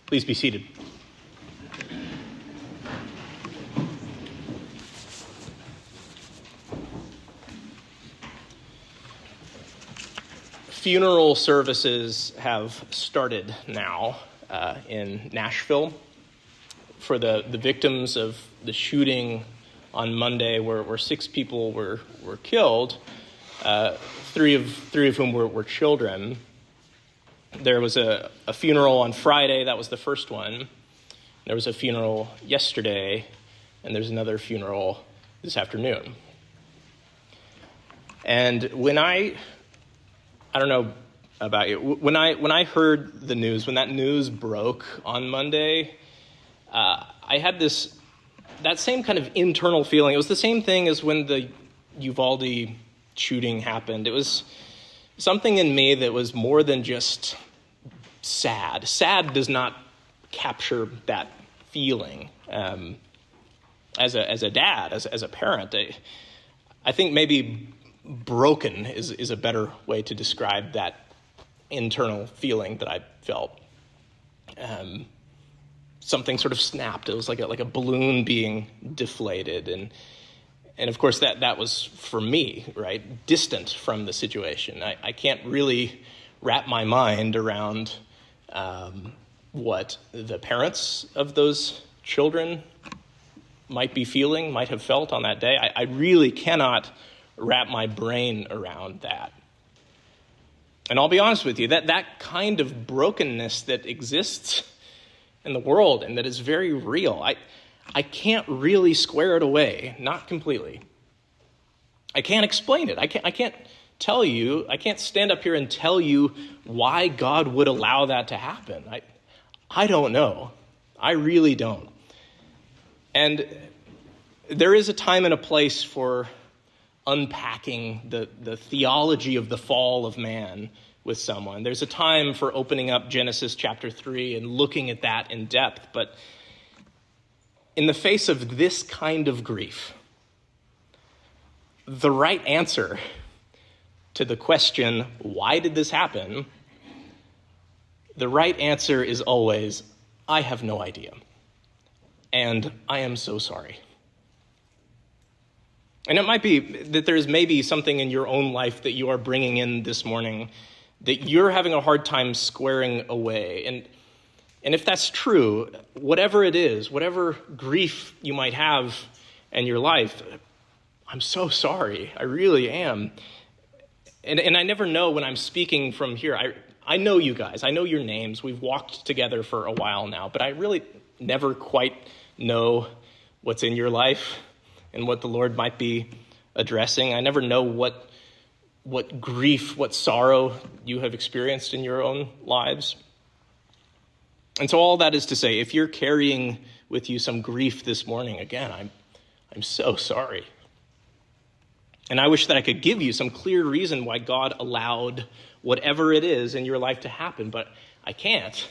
Please be seated. Funeral services have started now in Nashville for the victims of the shooting on Monday where 6 people were killed, three of whom were children. There was a funeral on Friday. That was the first one. There was a funeral yesterday, and there's another funeral this afternoon. And when I don't know about you, when I heard the news, when that news broke on Monday, I had that same kind of internal feeling. It was the same thing as when the Uvalde shooting happened. It was something in me that was more than just sad. Sad does not capture that feeling. As a dad, as a parent, I think maybe broken is a better way to describe that internal feeling that I felt. Something sort of snapped. It was like a balloon being deflated, and of course that was for me, right, distant from the situation. I can't really wrap my mind around what the parents of those children might be feeling, might have felt on that day. I really cannot wrap my brain around that. And I'll be honest with you, that kind of brokenness that exists in the world and that is very real, I can't really square it away, not completely. I can't explain it. I can't tell you, I can't stand up here and tell you why God would allow that to happen. I don't know. I really don't. And there is a time and a place for unpacking the theology of the fall of man with someone. There's a time for opening up Genesis chapter 3 and looking at that in depth. But in the face of this kind of grief, the right answer to the question, why did this happen? The right answer is always, I have no idea. And I am so sorry. And it might be that there's maybe something in your own life that you are bringing in this morning that you're having a hard time squaring away. And if that's true, whatever it is, whatever grief you might have in your life, I'm so sorry. I really am. And I never know when I'm speaking from here. I know you guys. I know your names. We've walked together for a while now, but I really never quite know what's in your life and what the Lord might be addressing. I never know what grief, what sorrow you have experienced in your own lives. And so all that is to say, if you're carrying with you some grief this morning, again, I'm so sorry. And I wish that I could give you some clear reason why God allowed whatever it is in your life to happen, but I can't.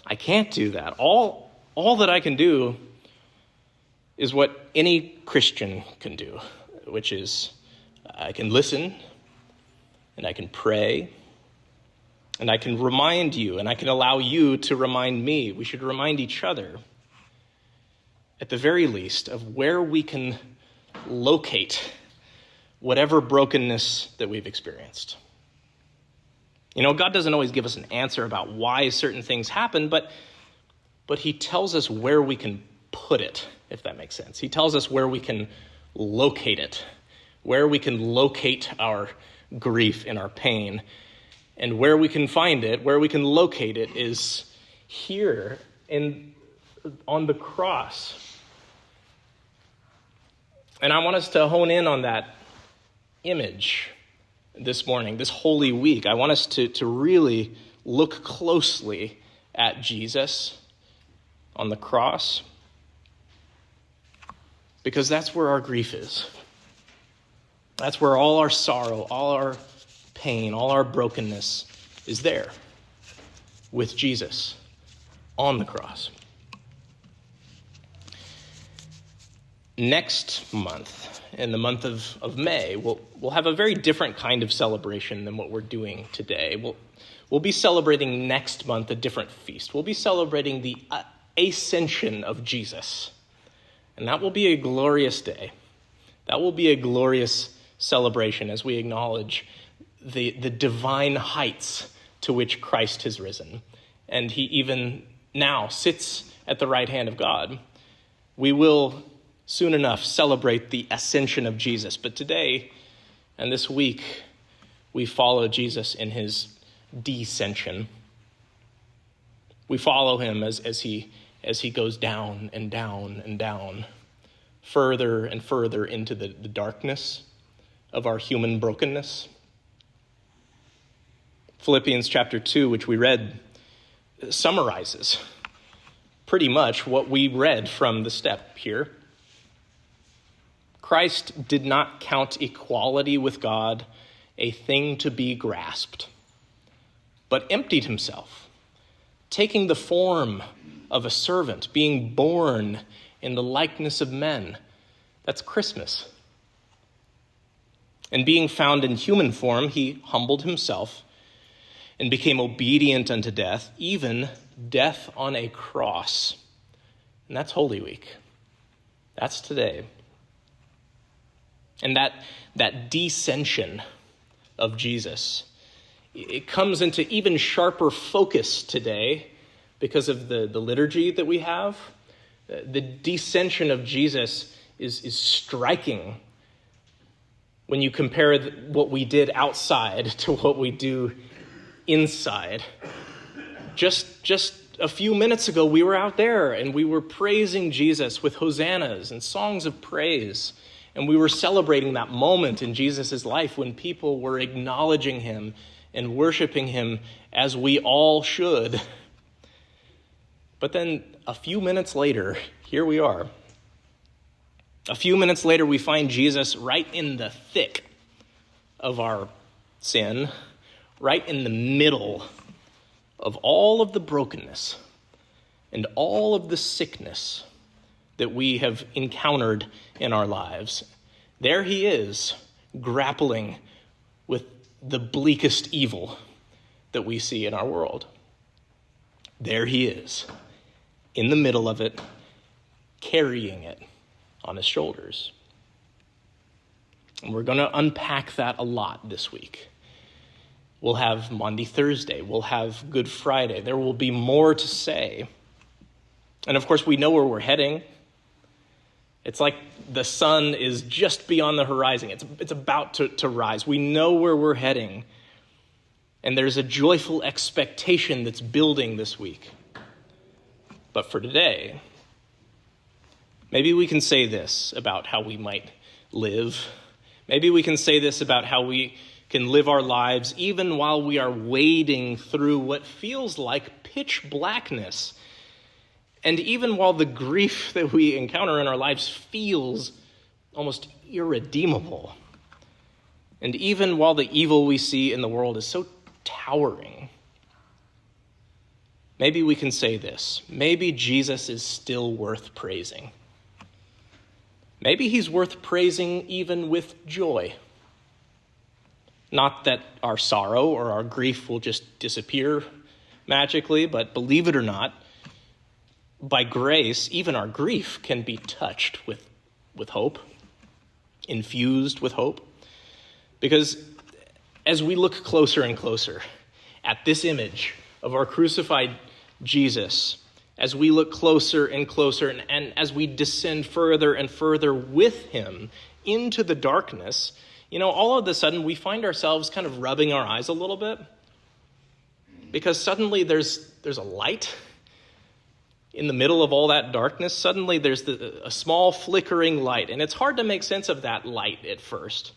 I can't do that. All that I can do is what any Christian can do, which is I can listen, and I can pray, and I can remind you, and I can allow you to remind me. We should remind each other, at the very least, of where we can locate whatever brokenness that we've experienced. You know, God doesn't always give us an answer about why certain things happen, but he tells us where we can put it, if that makes sense. He tells us where we can locate it, where we can locate our grief and our pain. And where we can find it, where we can locate it is here on the cross. And I want us to hone in on that image this morning, this Holy Week. I want us to really look closely at Jesus on the cross, because that's where our grief is. That's where all our sorrow, all our pain, all our brokenness is there with Jesus on the cross. Next month, in the month of May, we'll have a very different kind of celebration than what we're doing today. We'll be celebrating next month a different feast. We'll be celebrating the Ascension of Jesus. And that will be a glorious day. That will be a glorious celebration as we acknowledge the divine heights to which Christ has risen. And he even now sits at the right hand of God. We will soon enough celebrate the ascension of Jesus. But today and this week, we follow Jesus in his descension. We follow him as he goes down and down and down, further and further into the darkness of our human brokenness. Philippians chapter 2, which we read, summarizes pretty much what we read from the step here. Christ did not count equality with God a thing to be grasped, but emptied himself, taking the form of a servant, being born in the likeness of men. That's Christmas. And being found in human form, he humbled himself and became obedient unto death, even death on a cross. And that's Holy Week. That's today. And that descension of Jesus, it comes into even sharper focus today because of the liturgy that we have. The descension of Jesus is striking when you compare what we did outside to what we do inside. Just a few minutes ago, we were out there and we were praising Jesus with hosannas and songs of praise. And we were celebrating that moment in Jesus' life when people were acknowledging him and worshiping him as we all should. But then a few minutes later, here we are. A few minutes later, we find Jesus right in the thick of our sin, right in the middle of all of the brokenness and all of the sickness that we have encountered in our lives. There he is, grappling with the bleakest evil that we see in our world. There he is, in the middle of it, carrying it on his shoulders. And we're going to unpack that a lot this week. We'll have Maundy Thursday. We'll have Good Friday. There will be more to say. And of course, we know where we're heading. It's like the sun is just beyond the horizon. It's about to rise. We know where we're heading. And there's a joyful expectation that's building this week. But for today, maybe we can say this about how we might live. Maybe we can say this about how we can live our lives even while we are wading through what feels like pitch blackness. And even while the grief that we encounter in our lives feels almost irredeemable. And even while the evil we see in the world is so towering. Maybe we can say this. Maybe Jesus is still worth praising. Maybe he's worth praising even with joy. Not that our sorrow or our grief will just disappear magically, but believe it or not, by grace, even our grief can be touched with hope, infused with hope. Because as we look closer and closer at this image of our crucified Jesus, as we look closer and closer and as we descend further and further with him into the darkness, all of a sudden we find ourselves kind of rubbing our eyes a little bit. Because suddenly there's a light in the middle of all that darkness. Suddenly there's a small flickering light, and it's hard to make sense of that light at first.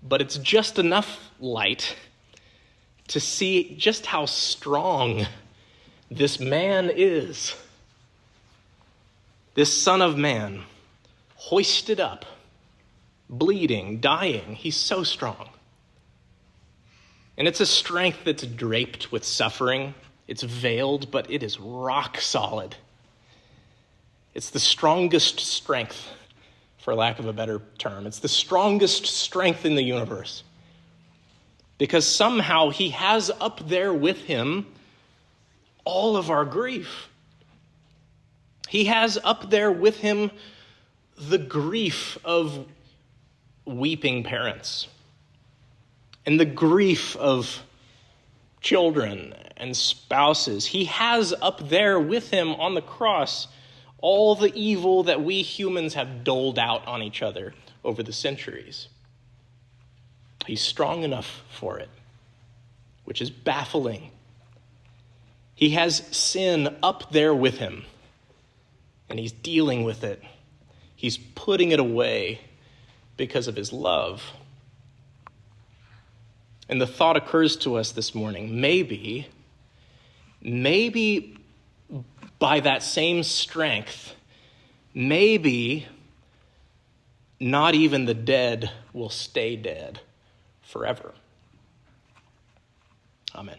But it's just enough light to see just how strong this man is. This Son of Man, hoisted up, bleeding, dying. He's so strong. And it's a strength that's draped with suffering. It's veiled, but it is rock solid. It's the strongest strength for lack of a better term. It's the strongest strength in the universe. Because somehow he has up there with him all of our grief. He has up there with him the grief of weeping parents and the grief of children and spouses. He has up there with him on the cross all the evil that we humans have doled out on each other over the centuries. He's strong enough for it, which is baffling. He has sin up there with him, and he's dealing with it. He's putting it away because of his love. And the thought occurs to us this morning, maybe by that same strength, maybe not even the dead will stay dead forever. Amen.